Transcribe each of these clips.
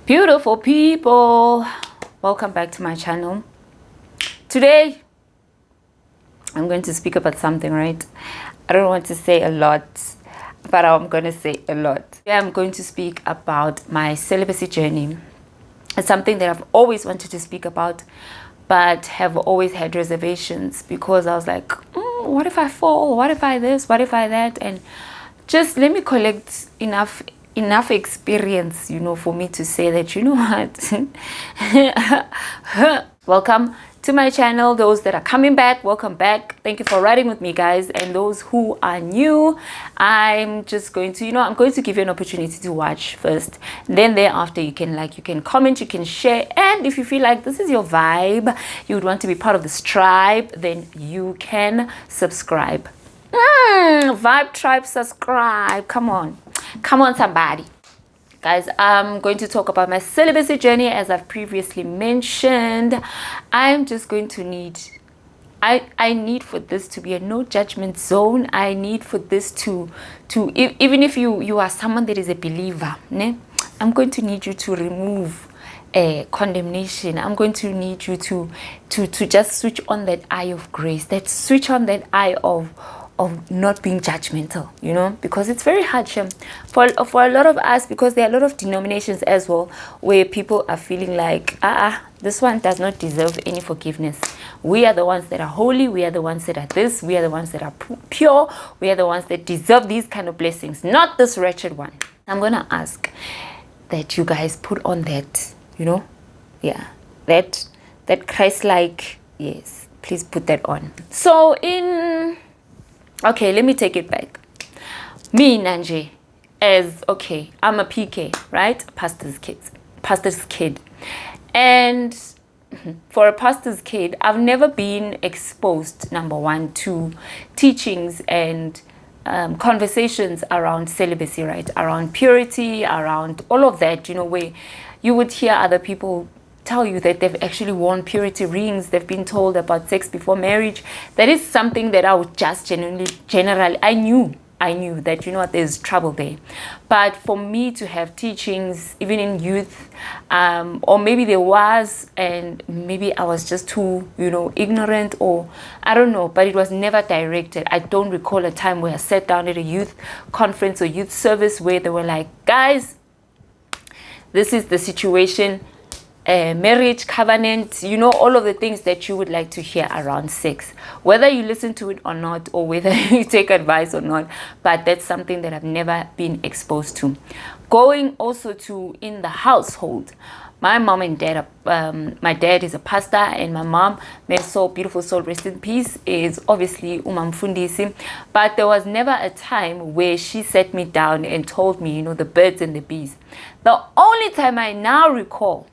Beautiful people, welcome back to my channel. Today I'm going to speak about something, right? I don't want to say a lot, but I'm going to say a lot. Today I'm going to speak about my celibacy journey. It's something that I've always wanted to speak about, but have always had reservations because I was like, what if I fall? What if I this? What if I that? And just let me collect enough experience, for me to say that, what? Welcome to my channel. Those that are coming back, welcome back. Thank you for riding with me, guys. And those who are new, I'm just going to, I'm going to give you an opportunity to watch first. Then thereafter, you can comment, you can share. And if you feel like this is your vibe, you would want to be part of this tribe, then you can subscribe. Vibe tribe, subscribe. Come on somebody. Guys, I'm going to talk about my celibacy journey. As I've previously mentioned, I'm just going to need I need for this to be a no judgment zone. I need for this to even if you are someone that is a believer, I'm going to need you to remove condemnation. I'm going to need you to just switch on that eye of grace, switch on that eye of not being judgmental, because it's very hard for a lot of us, because there are a lot of denominations as well where people are feeling like this one does not deserve any forgiveness. We are the ones that are holy, we are the ones that are this, we are the ones that are pure, we are the ones that deserve these kind of blessings, not this wretched one. I'm gonna ask that you guys put on that, that Christ-like, yes, please put that on. So okay, let me take it back. Me, Nanje, I'm a PK, right? Pastor's kid. And for a pastor's kid, I've never been exposed, number one, to teachings and conversations around celibacy, right? Around purity, around all of that, where you would hear other people tell you that they've actually worn purity rings. They've been told about sex before marriage. That is something that I would just generally, I knew that, there's trouble there. But for me to have teachings, even in youth, or maybe there was, and maybe I was just too, ignorant, or I don't know, but it was never directed. I don't recall a time where I sat down at a youth conference or youth service where they were like, guys, this is the situation, marriage, covenant, all of the things that you would like to hear around sex, whether you listen to it or not, or whether you take advice or not. But that's something that I've never been exposed to. Going also to in the household, my mom and dad, my dad is a pastor, and my mom, may soul, beautiful soul, rest in peace, is obviously Umamfundisi. But there was never a time where she sat me down and told me, the birds and the bees. The only time I now recall,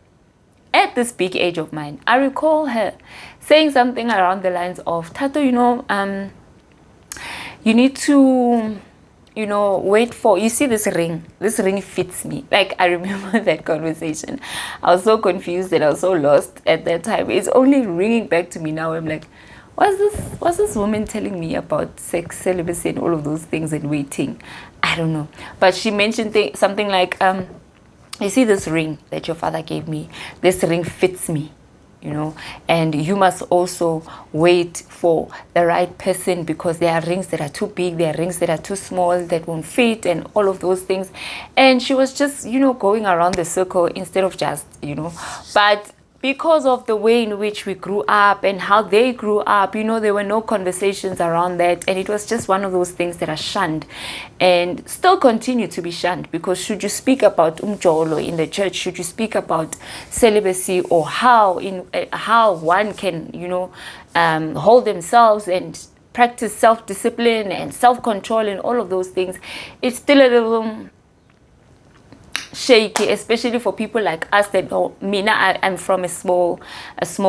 at this big age of mine, I recall her saying something around the lines of, Tato, you need to, wait for, you see this ring fits me. Like, I remember that conversation. I was so confused and I was so lost at that time. It's only ringing back to me now. I'm like, what's this woman telling me about sex, celibacy, and all of those things, and waiting? I don't know. But she mentioned something like, you see this ring that your father gave me, this ring fits me, and you must also wait for the right person, because there are rings that are too big, there are rings that are too small, that won't fit, and all of those things. And she was just, going around the circle instead of just, but because of the way in which we grew up and how they grew up, there were no conversations around that. And it was just one of those things that are shunned and still continue to be shunned. Because should you speak about umjolo in the church, should you speak about celibacy, or how one can, hold themselves and practice self-discipline and self-control and all of those things, it's still a little shaky, especially for people like us that I'm from a small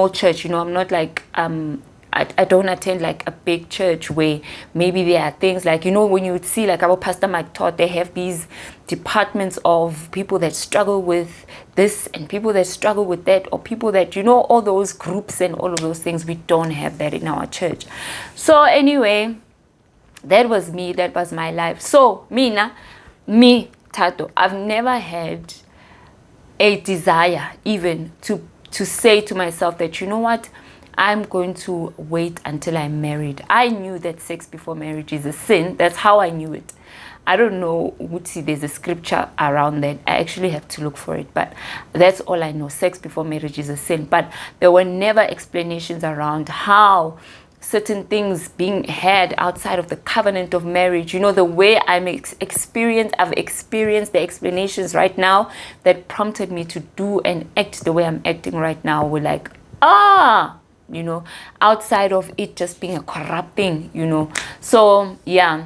church. I'm not like I don't attend like a big church where maybe there are things like, when you would see like our pastor Mike taught, they have these departments of people that struggle with this and people that struggle with that, or people that, all those groups and all of those things. We don't have that in our church. So anyway, that was me, that was my life. So me Tato, I've never had a desire even to say to myself that, you know what, I'm going to wait until I'm married. I knew that sex before marriage is a sin. That's how I knew it. I don't know, Wuti, there's a scripture around that. I actually have to look for it, but that's all I know. Sex before marriage is a sin. But there were never explanations around how certain things being had outside of the covenant of marriage. You know, the way I've experienced the explanations right now that prompted me to do and act the way I'm acting right now were like, you know, outside of it just being a corrupt thing, you know. So yeah,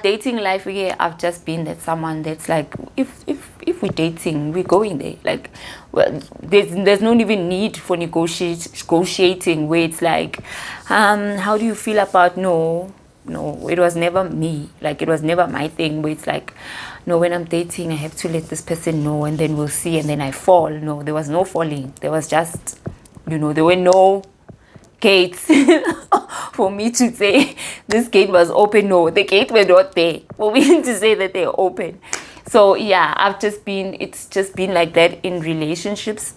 dating life, yeah, I've just been that someone that's like, if we're dating, we're going there. Like, well, there's no even need for negotiating where it's like, how do you feel about no, it was never me. Like, it was never my thing where it's like, no, when I'm dating, I have to let this person know and then we'll see, and then I fall. No, there was no falling. There was just, you know, there were no gates for me to say this gate was open. No, the gate were not there for me to say that they're open. So yeah, it's just been like that in relationships.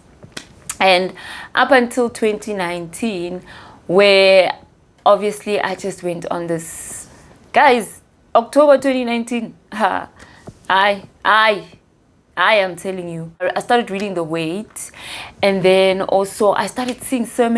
And up until 2019, where obviously I just went on this, guys, October 2019, I am telling you, I started reading The Weight, and then also I started seeing some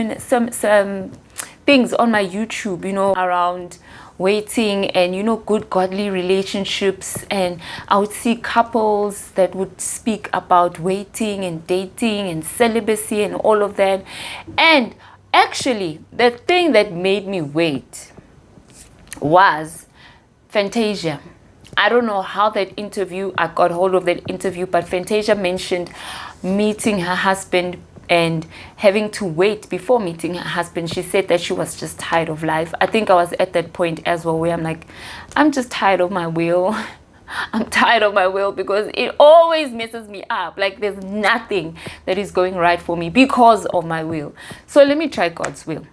things on my YouTube, you know, around waiting and, you know, good godly relationships. And I would see couples that would speak about waiting and dating and celibacy and all of that. And actually, the thing that made me wait was Fantasia. I don't know how that interview, I got hold of that interview, but Fantasia mentioned meeting her husband and having to wait before meeting her husband. She said that she was just tired of life. I think I was at that point as well where I'm like, I'm just tired of my will. I'm tired of my will because it always messes me up. Like, there's nothing that is going right for me because of my will. So let me try God's will.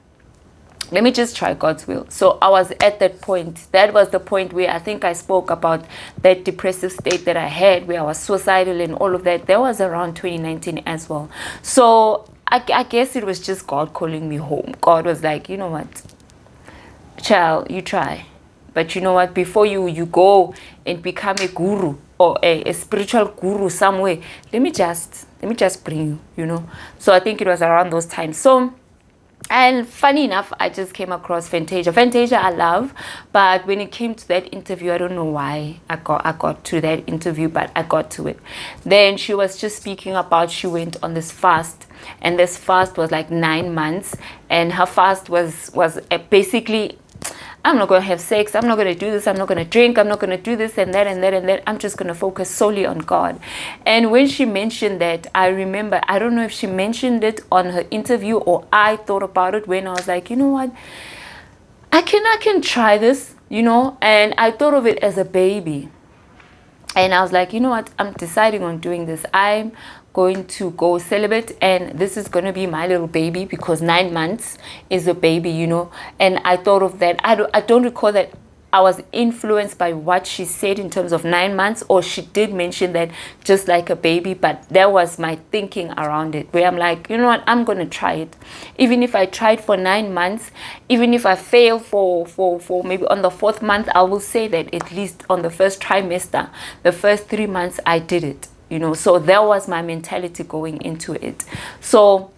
Let me just try God's will. So I was at that point. That was the point where I think I spoke about that depressive state that I had, where I was suicidal and all of that. That was around 2019 as well. So I guess it was just God calling me home. God was like, you know what, child, you try. But you know what, before you go and become a guru or a spiritual guru somewhere, let me just bring you, you know. So I think it was around those times. So, and funny enough, I just came across Fantasia. Fantasia I love, but when it came to that interview, I don't know why I got to that interview, but I got to it. Then she was just speaking about she went on this fast, and this fast was like 9 months, and her fast was basically, I'm not going to have sex, I'm not going to do this, I'm not going to drink, I'm not going to do this and that and that and that. I'm just going to focus solely on God. And when she mentioned that, I remember, I don't know if she mentioned it on her interview or I thought about it when I was like, you know what, I can try this, you know. And I thought of it as a baby. And I was like, you know what, I'm deciding on doing this. I'm going to go celibate, and this is going to be my little baby because 9 months is a baby, you know. And I thought of that. I don't recall that I was influenced by what she said in terms of 9 months, or she did mention that just like a baby, but that was my thinking around it, where I'm like, you know what, I'm going to try it. Even if I tried for 9 months, even if I fail for maybe on the 4th month, I will say that at least on the first trimester, the first 3 months, I did it. You know, so that was my mentality going into it. So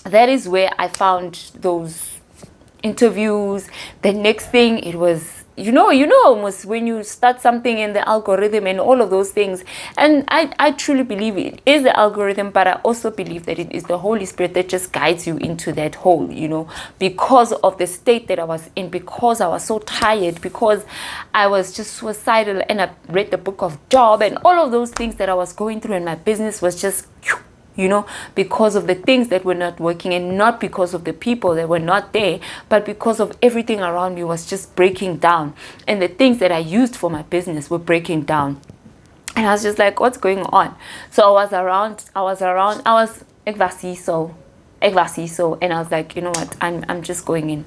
that is where I found those interviews. The next thing, it was, you know almost when you start something in the algorithm and all of those things. And I truly believe it is the algorithm, but I also believe that it is the Holy Spirit that just guides you into that hole, you know, because of the state that I was in, because I was so tired, because I was just suicidal, and I read the book of Job and all of those things that I was going through, and my business was just, you know, because of the things that were not working, and not because of the people that were not there, but because of everything around me was just breaking down, and the things that I used for my business were breaking down. And I was just like, what's going on? So I was ekvasiso, and I was like, you know what, I'm just going in.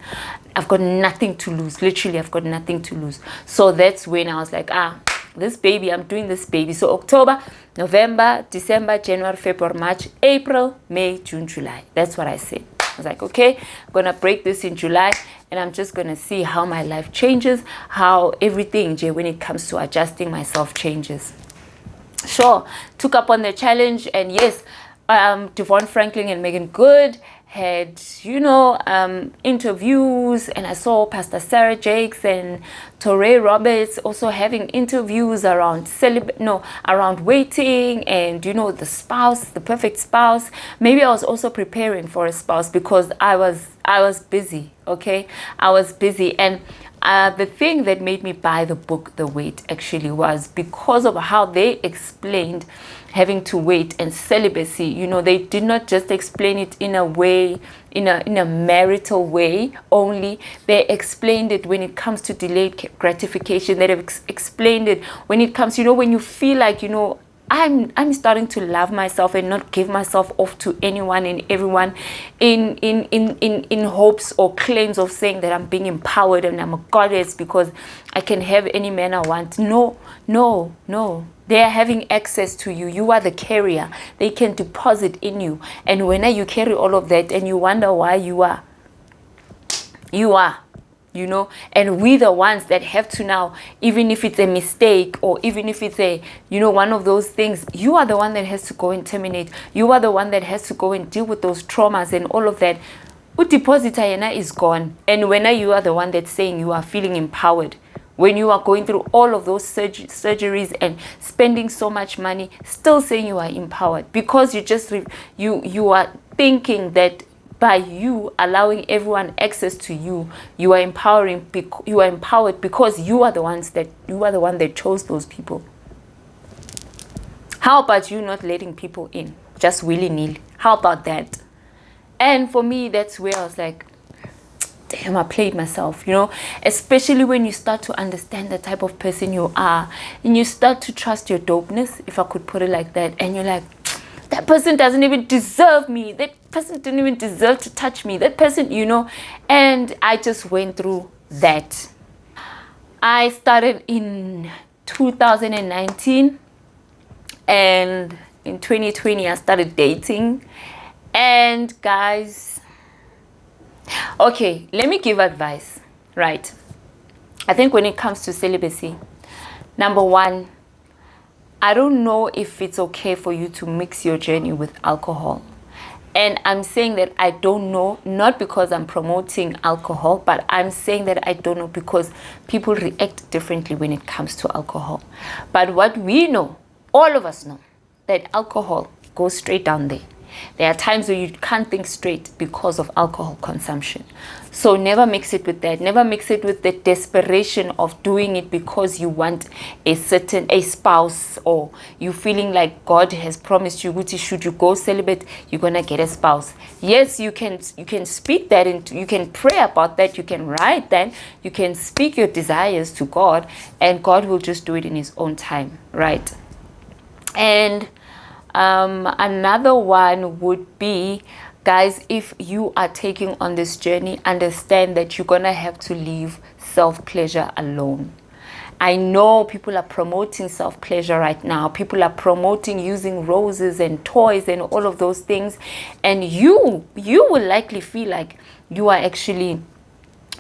I've got nothing to lose. Literally, I've got nothing to lose. So that's when I was like, this baby, I'm doing this baby. So October, November, December, January, February, March, April, May, June, July. That's what I said. I was like, okay, I'm going to break this in July, and I'm just going to see how my life changes, how everything, when it comes to adjusting myself, changes. Sure, took up on the challenge, and yes, Devon Franklin and Megan Good had, interviews, and I saw Pastor Sarah Jakes and Torrey Roberts also having interviews around around waiting and, the spouse, the perfect spouse. Maybe I was also preparing for a spouse because I was busy, okay? I was busy, and the thing that made me buy the book, The Wait, actually was because of how they explained having to wait and celibacy. They did not just explain it in a way, in a marital way only. They explained it when it comes to delayed gratification. They have explained it when it comes, when you feel like, I'm starting to love myself and not give myself off to anyone and everyone in hopes or claims of saying that I'm being empowered and I'm a goddess because I can have any man I want. No. They are having access to you. You are the carrier. They can deposit in you. And when you carry all of that and you wonder why you are, and we the ones that have to now, even if it's a mistake or even if it's a, one of those things, you are the one that has to go and terminate. You are the one that has to go and deal with those traumas and all of that. Depositor is gone. And when you are the one that's saying you are feeling empowered, when you are going through all of those surgeries and spending so much money, still saying you are empowered because you are thinking that by you allowing everyone access to you, you are empowered because you are the one that chose those people. How about you not letting people in just willy-nilly? How about that? And for me, that's where I was like, damn, I played myself, especially when you start to understand the type of person you are and you start to trust your dopeness, if I could put it like that, and you're like, that person doesn't even deserve me. That person didn't even deserve to touch me. That person, and I just went through that. I started in 2019 and in 2020 I started dating. And guys, okay, let me give advice, right? I think when it comes to celibacy, number one, I don't know if it's okay for you to mix your journey with alcohol. And I'm saying that I don't know, not because I'm promoting alcohol, but I'm saying that I don't know because people react differently when it comes to alcohol. But what we know, all of us know, that alcohol goes straight down there. There are times where you can't think straight because of alcohol consumption. So never mix it with that. Never mix it with the desperation of doing it because you want a spouse, or you feeling like God has promised you, Guti, should you go celibate, you're going to get a spouse. Yes, you can speak that, and you can pray about that, you can write that, you can speak your desires to God, and God will just do it in his own time, right? And another one would be, guys, if you are taking on this journey, understand that you're gonna have to leave self-pleasure alone. I know people are promoting self-pleasure right now. People are promoting using roses and toys and all of those things, and you will likely feel like you are actually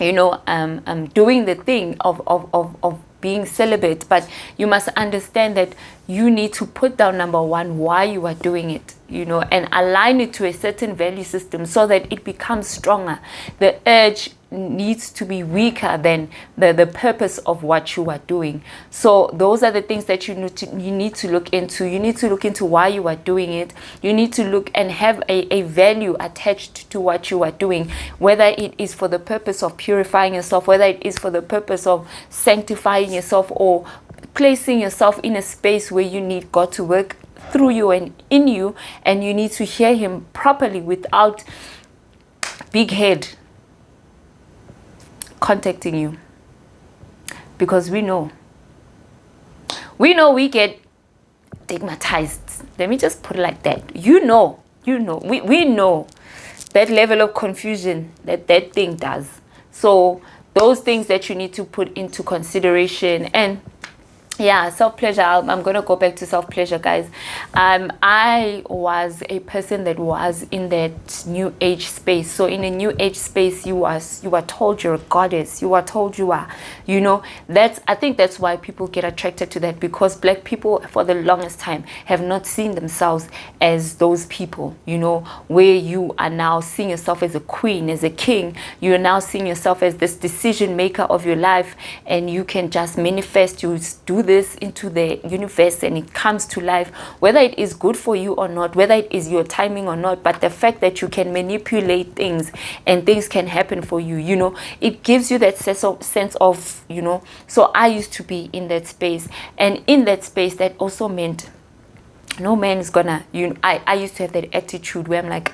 doing the thing of being celibate, but you must understand that you need to put down, number one, why you are doing it, and align it to a certain value system so that it becomes stronger. The urge needs to be weaker than the purpose of what you are doing. So those are the things that you need to look into. You need to look into why you are doing it. You need to look and have a value attached to what you are doing, whether it is for the purpose of purifying yourself, whether it is for the purpose of sanctifying yourself, or placing yourself in a space where you need God to work through you and in you, and you need to hear him properly without big head contacting you. Because we know we get stigmatized. Let me just put it like that. We know that level of confusion that thing does. So those things that you need to put into consideration, and yeah, self-pleasure. I'm gonna go back to self-pleasure, guys. I was a person that was in that new age space. So in a new age space, you are told you're a goddess, you are told you are, that's, I think that's why people get attracted to that, because black people for the longest time have not seen themselves as those people, where you are now seeing yourself as a queen, as a king. You're now seeing yourself as this decision maker of your life, and you can just manifest, you do this into the universe, and it comes to life, whether it is good for you or not, whether it is your timing or not. But the fact that you can manipulate things and things can happen for you, it gives you that sense of, so I used to be in that space, and in that space that also meant no man is gonna, I used to have that attitude where I'm like,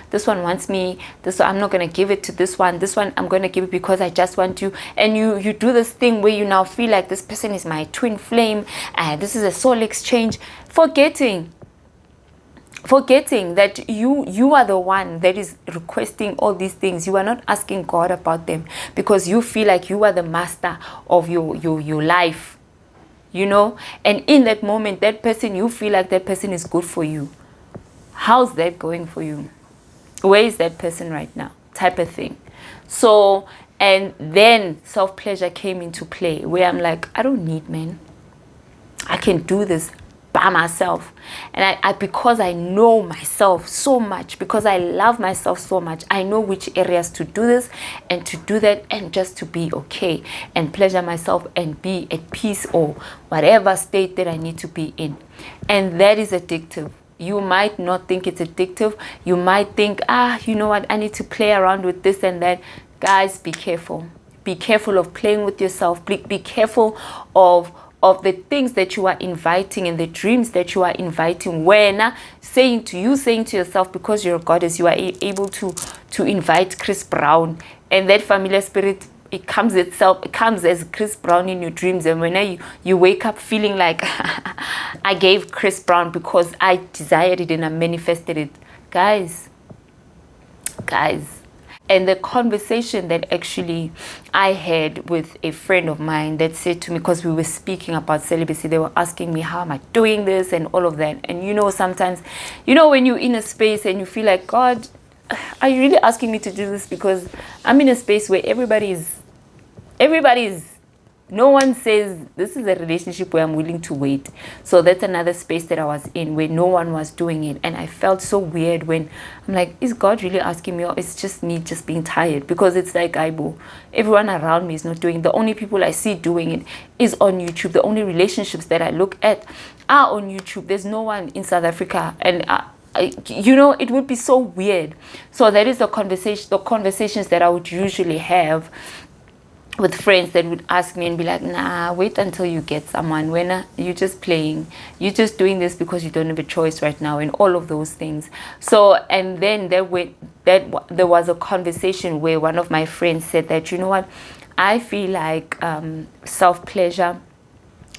this one wants me, this one I'm not gonna give it to this one I'm gonna give it because I just want you. And you do this thing where you now feel like this person is my twin flame, and this is a soul exchange, forgetting that you are the one that is requesting all these things. You are not asking God about them because you feel like you are the master of your life, and in that moment, that person, you feel like that person is good for you. How's that going for you? Where is that person right now? Type of thing. So, and then self-pleasure came into play, where I'm like, I don't need men. I can do this by myself. And I because I know myself so much, because I love myself so much, I know which areas to do this and to do that, and just to be okay and pleasure myself and be at peace, or whatever state that I need to be in. And that is addictive. You might not think it's addictive. You might think, you know what, I need to play around with this and that. Guys, be careful. Be careful of playing with yourself. Be careful of the things that you are inviting and the dreams that you are inviting, when saying to yourself, because you're a goddess, you are able to invite Chris Brown, and that familiar spirit, it comes as Chris Brown in your dreams. And when you wake up feeling like I gave Chris Brown because I desired it and I manifested it. Guys, and the conversation that actually I had with a friend of mine that said to me, because we were speaking about celibacy, they were asking me, how am I doing this and all of that. And sometimes, when you're in a space and you feel like, God, are you really asking me to do this? Because I'm in a space where everybody's, no one says this is a relationship where I'm willing to wait. So that's another space that I was in, where no one was doing it. And I felt so weird when I'm like, is God really asking me, or it's just me just being tired? Because it's like, everyone around me is not doing it. The only people I see doing it is on YouTube. The only relationships that I look at are on YouTube. There's no one in South Africa. And it would be so weird. So that is the conversations that I would usually have with friends that would ask me and be like, nah, wait until you get someone. When you're just playing, you're just doing this because you don't have a choice right now, and all of those things. So, and then there was a conversation where one of my friends said that, you know what, I feel like self-pleasure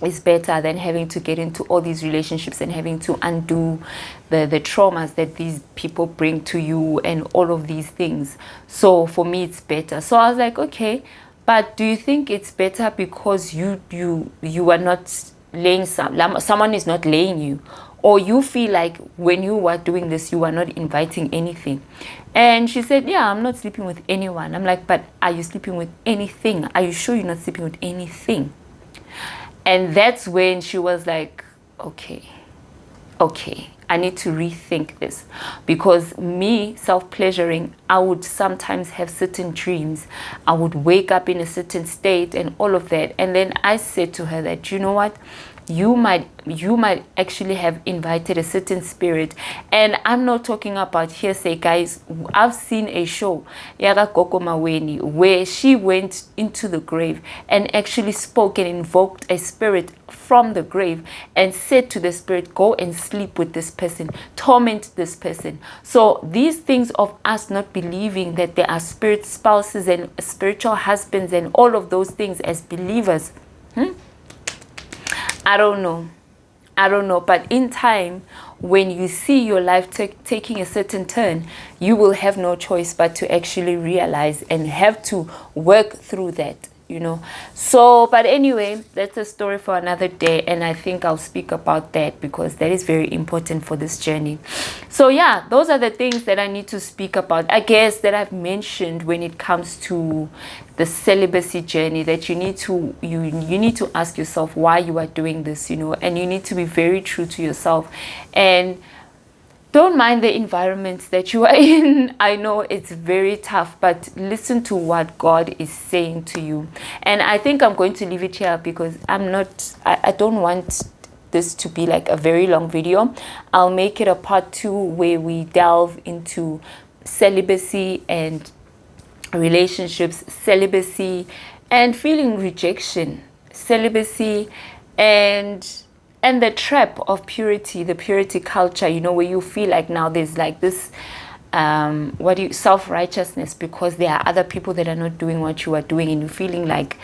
is better than having to get into all these relationships and having to undo the traumas that these people bring to you and all of these things. So for me, it's better. So I was like, okay. But do you think it's better because you are not laying someone is not laying you, or you feel like when you are doing this you are not inviting anything? And she said, yeah, I'm not sleeping with anyone. I'm like, but are you sleeping with anything? Are you sure you're not sleeping with anything? And that's when she was like, okay, I need to rethink this, because me self-pleasuring, I would sometimes have certain dreams. I would wake up in a certain state and all of that. And then I said to her that, you know what, you might actually have invited a certain spirit. And I'm not talking about hearsay, guys. I've seen a show, Yaga Koko Maweni, where she went into the grave and actually spoke and invoked a spirit from the grave and said to the spirit, go and sleep with this person, torment this person. So these things of us not believing that there are spirit spouses and spiritual husbands and all of those things as believers, I don't know, but in time, when you see your life taking a certain turn, you will have no choice but to actually realize and have to work through that. you know. So, but anyway, that's a story for another day, and I think I'll speak about that because that is very important for this journey. So yeah, those are the things that I need to speak about, I guess, that I've mentioned when it comes to the celibacy journey, that you need to you need to ask yourself why you are doing this, you know, and you need to be very true to yourself, and don't mind the environments that you are in. I know it's very tough, but listen to what God is saying to you. And I think I'm going to leave it here because I don't want this to be like a very long video. I'll make it a part 2 where we delve into celibacy and relationships, celibacy and feeling rejection, celibacy and the trap of purity, the purity culture, you know, where you feel like now there's like this self-righteousness because there are other people that are not doing what you are doing, and you're feeling like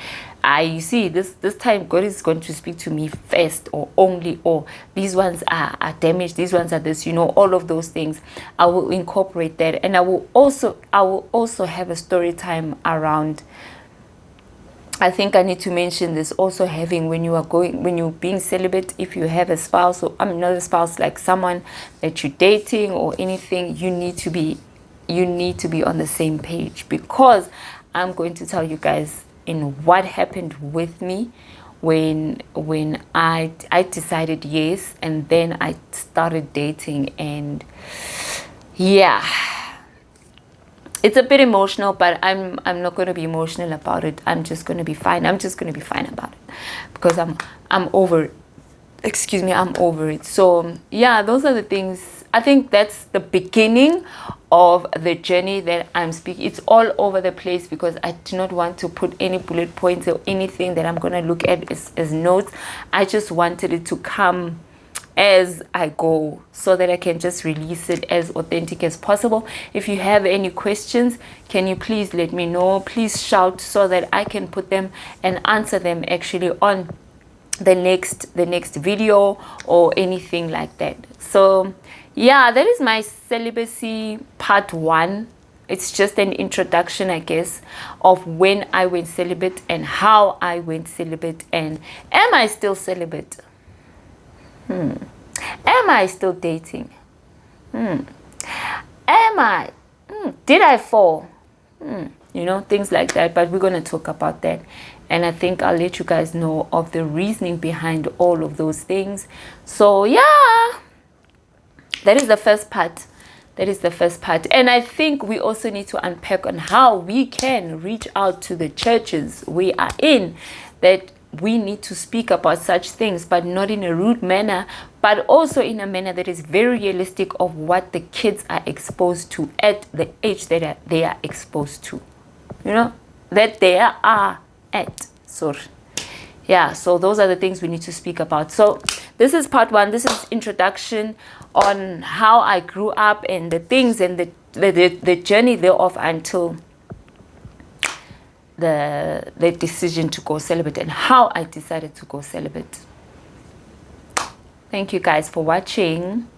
you see this time God is going to speak to me first or only, or these ones are damaged, these ones are this, you know, all of those things. I will incorporate that, and I will also have a story time around. I think I need to mention this also, having when you're being celibate, if you have a spouse, or I'm not a spouse, like someone that you're dating or anything, you need to be on the same page, because I'm going to tell you guys in what happened with me when I decided yes, and then I started dating, and yeah, it's a bit emotional, but I'm not going to be emotional about it. I'm just going to be fine. I'm just going to be fine about it because I'm over it. Excuse me, I'm over it. So yeah, those are the things. I think that's the beginning of the journey that I'm speaking. It's all over the place because I do not want to put any bullet points or anything that I'm going to look at as notes. I just wanted it to come as I go so that I can just release it as authentic as possible. If you have any questions, can you please let me know? Please shout so that I can put them and answer them actually on the next video or anything like that. So yeah, that is my celibacy part 1. It's just an introduction, I guess, of when I went celibate and how I went celibate, and am I still celibate? Am I still dating? Am I? Did I fall? You know, things like that. But we're going to talk about that. And I think I'll let you guys know of the reasoning behind all of those things. So, yeah, that is the first part. That is the first part. And I think we also need to unpack on how we can reach out to the churches we are in, that we need to speak about such things, but not in a rude manner, but also in a manner that is very realistic of what the kids are exposed to at the age that they are exposed to, you know, that they are at. So yeah, so those are the things we need to speak about. So this is part 1. This is introduction on how I grew up and the things and the journey thereof until the decision to go celibate and how I decided to go celibate. Thank you guys for watching.